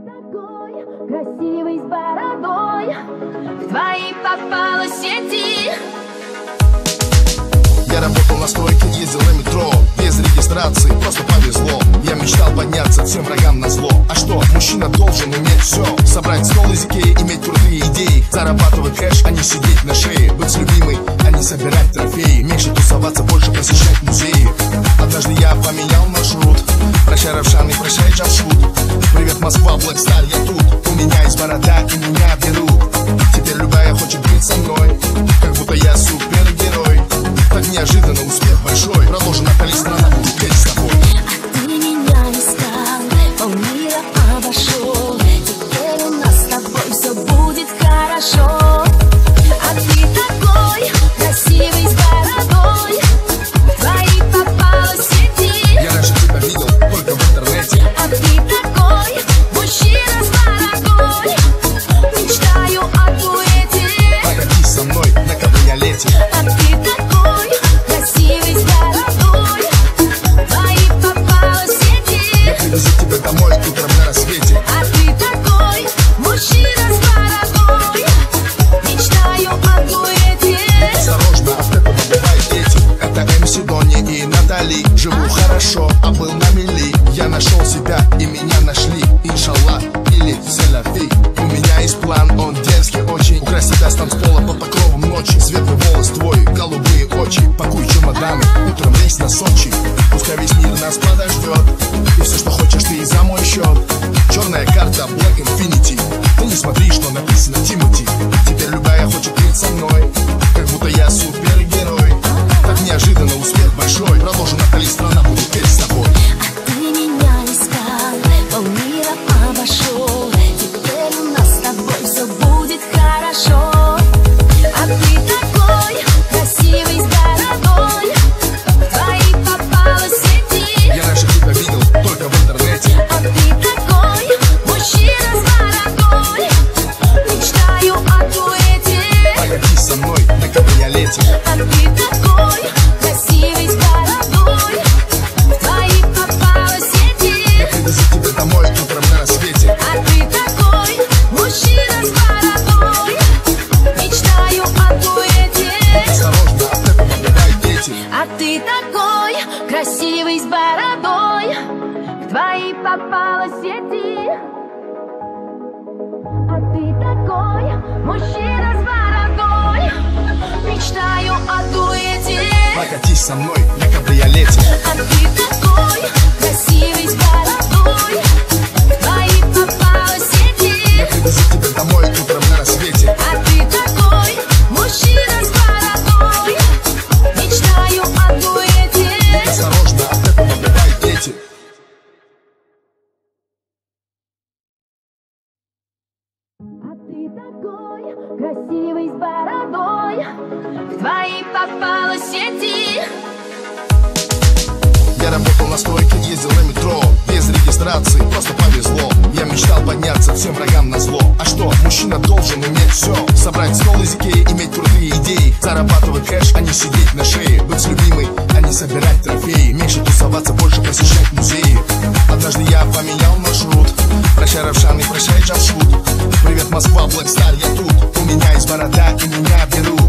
такой красивый с бородой, в твои попала сети. Я работал на стройке, ездил на метро, без регистрации, просто повезло. Я мечтал подняться всем врагам на зло. А что, мужчина должен уметь все: собрать стол из Икеи, иметь крутые идеи, зарабатывать кэш, а не сидеть на шее, быть с любимой, а не собирать трофеи, меньше тусоваться, больше посещать музеи. Однажды я поменял маршрут, прощай Равшан и прощай Джамшут. Привет, Москва, Блэкстар, я тут, у меня есть борода и меня берут. Теперь любая хочет быть со мной, как будто я супергерой. Так неожиданно успех большой, проложена полистрана, буду петь с тобой. А ты меня искал, полмира обошел, теперь у нас с тобой все будет хорошо. А ты такой красивый с бородой, в твои попала сети. Я раньше тебя видел только в интернете. А ты такой мужчина с бородой, мечтаю о дуэте. Прокатись со мной на кабриолете. А ты такой красивый с бородой, в твои попала сети. Я привезу тебя домой утром на рассвете. А ты такой мужчина с бородой, мечтаю о дуэте. Осторожно, от этого бывают дети. Это МС Дони и Натали. Живу хорошо, а был на мели. Я нашел себя и меня нашли. Иншаллах или селяфи. У меня есть план, он дерзкий очень. Украсть тебя с танцпола под покровом ночи. Светлый волос твой, голубые очи. Пакуй чемоданы, утром рейс на Сочи. Пускай весь мир нас подождет, и все, что хочешь, ты и за мой счет. Черная карта, Black Infinity. Ты не смотри, что написано Тимати. Теперь любая хочет быть со мной, как будто я супергерой. Так неожиданно успех большой, проложена полистрана, буду петь с тобой. А ты меня искал, полмира обошел, теперь у нас с тобой все будет хорошо. А ты такой красивый с бородой, в твои попала сети. Я раньше тебя видел только в интернете. А ты такой мужчина с бородой, мечтаю о дуэте. Прокатись со мной на кабриолете. А ты такой красивый с бородой, в твои попала сети. Я привезу тебя домой утром на рассвете. А ты такой мужчина с бородой, мечтаю о дуэте. Осторожно, от этого бывают дети. А ты такой красивый с бородой, в твои попала сети. А ты такой мужчина с бородой, мечтаю о дуэте. Прокатись со мной на кабриолете. А ты такой красивый с бородой, в твои попала сети. Я привезу тебя домой утром на рассвете. А ты такой мужчина с бородой, мечтаю о дуэте. Осторожно, от этого бывают дети. А ты такой красивый с бородой, в твои попала сети. Я работал на стройке, ездил на метро, без регистрации, просто повезло. Я мечтал подняться всем врагам на зло. А что, мужчина должен уметь все: собрать стол из Икеи, иметь крутые идеи, зарабатывать кэш, а не сидеть на шее, быть с любимой, а не собирать трофеи, меньше тусоваться, больше посещать музеи. Однажды я поменял маршрут, прощай Равшан и прощай Джамшут. Привет, Москва, Блэкстар, я тут, у меня есть борода и меня берут.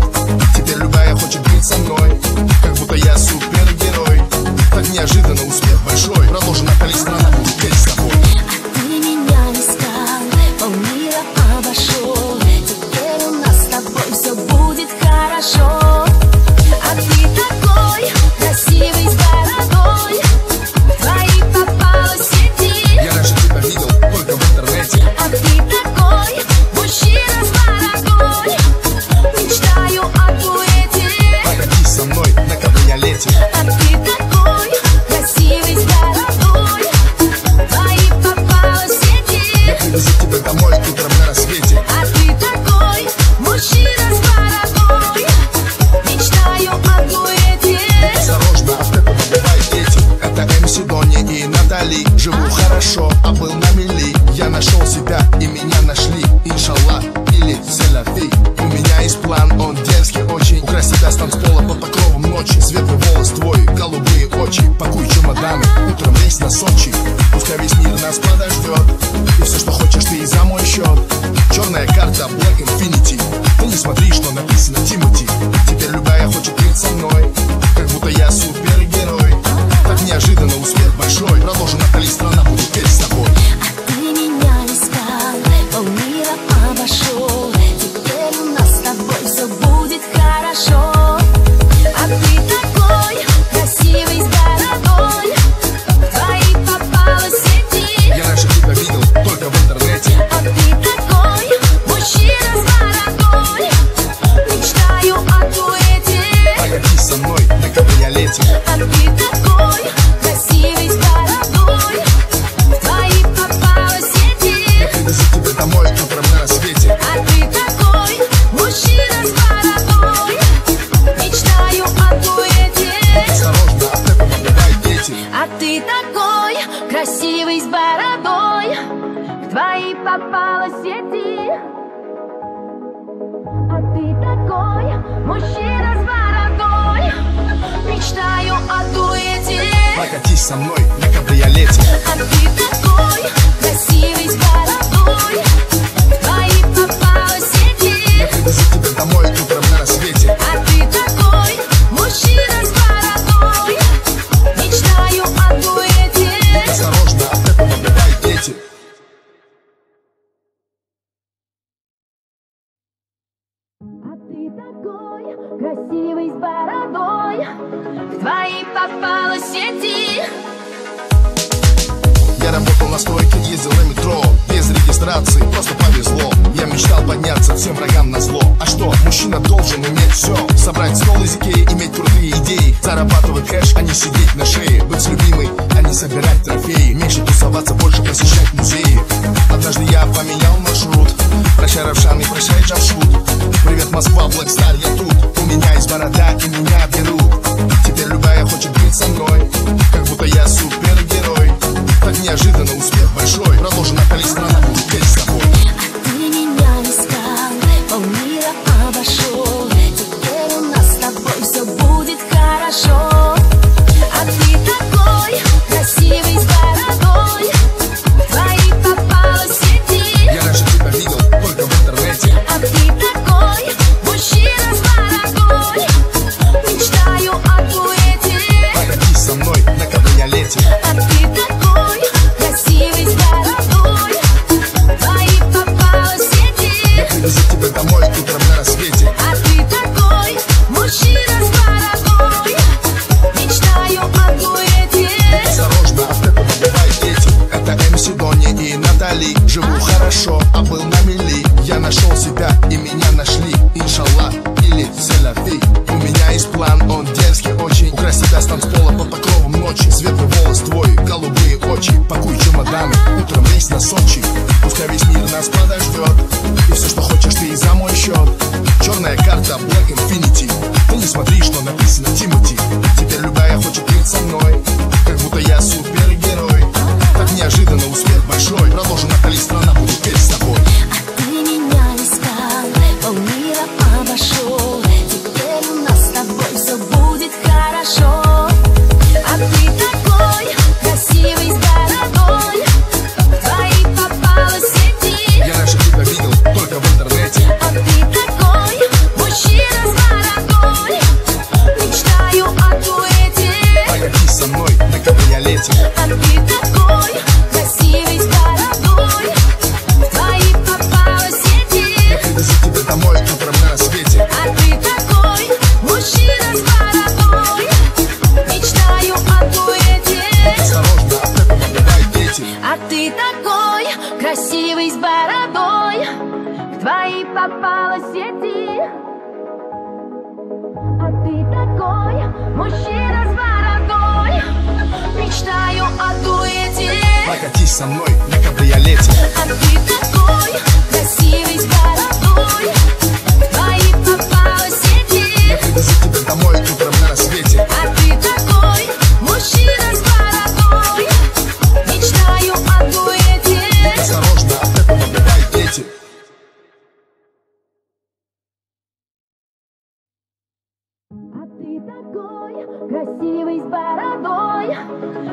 Теперь любая хочет быть со мной, как будто я супергерой. Так неожиданно успех большой, проложена полистрана, буду петь с тобой. А ты меня искал, полмира обошел, теперь у нас с тобой все будет хорошо. А ты такой красивый с бородой, в твои попала сети. Я раньше тебя видел только в интернете. А ты такой мужчина с бородой, мечтаю о дуэте. Прокатись со мной на кабриолете. А ты такой красивый с бородой, в твои попала сети. Я привезу тебя домой утром на рассвете. А ты такой мужчина с бородой, мечтаю о дуэте. Осторожно, от этого бывают дети. Это МС Дони и Натали. Живу хорошо, а был на мели. Я нашел себя и меня нашли. Иншаллах или селяфи. У меня есть план, он дерзкий очень. Украсть тебя с танцпола под покровом ночи. Светлый волос твой, голубые очи. Пакуй чемоданы, утром рейс на Сочи. Пускай весь мир нас подождет, и все, что хочешь, карта Black Infinity. Ты не смотри, что написано Тимати. Теперь любая хочет быть со мной, как будто я супергерой. Так неожиданно успех большой. Продолжим, Натали, страна будет петь с тобой. А ты меня искал, полмира обошел. Теперь у нас с тобой все будет хорошо. А ты такой красивый с бородой, твои попала в сети. Я раньше тебя видел только в интернете. А ты такой мужчина с бородой, мечтаю о дуэте. Погоди со мной на кабриолете. А ты такой красивый с бородой, твои попала в сети. Я привезу тебя домой утром на рассвете. А ты такой мужчина с бородой, мечтаю о дуэте. Осторожно, от этого бывают дети. А ты такой красивый с бородой, в твои попала сети. А ты такой мужчина с бородой, мечтаю о дуэте. Прокатись со мной на кабриолете. А ты такой красивый с бородой, в твои попала сети. Я привезу тебя домой утром на рассвете. А ты такой мужчина с бородой, мечтаю о дуэте. Осторожно, от этого бывают дети. А ты такой красивый с бородой, в твои попала сети. Я работал на стройке, ездил на метро, без регистрации, просто повезло. Я мечтал подняться всем врагам на зло. А что, мужчина должен уметь все: собрать стол из Икеи, иметь крутые идеи, зарабатывать кэш, а не сидеть на шее, быть с любимой, а не собирать трофеи, меньше тусоваться, больше посещать музеи. Однажды я поменял маршрут, прощай Равшан и прощай Джамшут. Привет, Москва, Black Star, я тут. У меня есть борода и меня берут. Теперь любая хочет быть со мной, как будто я супергерой. Так неожиданно успех большой. Продолжим, Натали, страна будет петь с тобой. А ты меня искал, полмира обошел. Теперь у нас с тобой все будет хорошо. А ты такой красивый с бородой, в твои попала сети. Я раньше тебя видел только в интернете. А ты такой мужчина с бородой, мечтаю о дуэте. Прокатись со мной на кабриолете. А ты такой красивый с бородой, твои попала сети. Я привезу тебя домой утром на рассвете. А ты такой мужчина с бородой, мечтаю о дуэте. Осторожно, от этого бывают дети. Это МС Донни и Натали. Живу хорошо, а был на мели. Я нашел себя и меня нашли. Иншаллах или селяфи. У меня есть план, он дерзкий очень. Украсть тебя с танцпола под покровом ночи. Светлый волос твой, голубые очи. Пакуй чемоданы, утром рейс на Сочи. Пускай весь мир нас подождет. И все, что хочешь, ты и за мой счет. Черная карта Black Infinity. Ты не смотри, что написано Тимати. Теперь любая хочет быть со мной, как будто я супергерой. Так неожиданно успех большой. Продолжим, Натали, страна будет петь с тобой. А ты меня искал, полмира обошел. Теперь у нас с тобой все будет хорошо. А ты такой красивый с бородой, в твои попала сети. Я раньше тебя видел только в интернете. А ты такой мужчина с бородой, мечтаю о дуэте. Погоди со мной на кабриолете. А ты такой красивый с бородой, в твои попала сети. Я привезу тебя домой утром на рассвете. А ты такой мужчина с бородой, мечтаю о дуэте. Осторожно, от этого бывают дети. А ты такой красивый с бородой, в твои попала сети. А ты такой мужчина с бородой, мечтаю о дуэте. Прокатись со мной на кабриолете. А ты такой красивый с бородой, в твои попала сети. Я привезу тебя домой утром на рассвете. А ты такой мужчина с бородой, мечтаю о дуэте. Осторожно, от этого бывают дети. А ты такой красивый с бородой,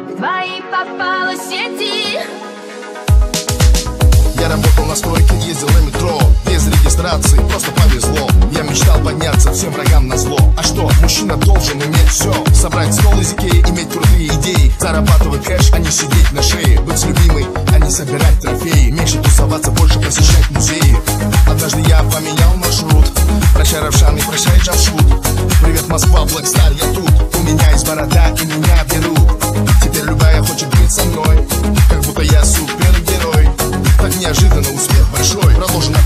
в твои попала сети. Я работал на стройке, ездил на метро, без без регистрации, просто повезло. Я мечтал подняться всем врагам на зло. А что, мужчина должен уметь все: собрать стол из Икеи, иметь крутые идеи, зарабатывать кэш, а не сидеть на шее, быть любимой, а не собирать трофеи, меньше тусоваться, больше посещать музеи. Однажды я поменял маршрут. Прощай, Равшан, и прощай, Джамшут. Привет, Москва, Блэкстар, я тут. У меня есть борода, и меня берут. Теперь любая хочет быть со мной, как будто я супергерой. Так неожиданно успех большой. Проложена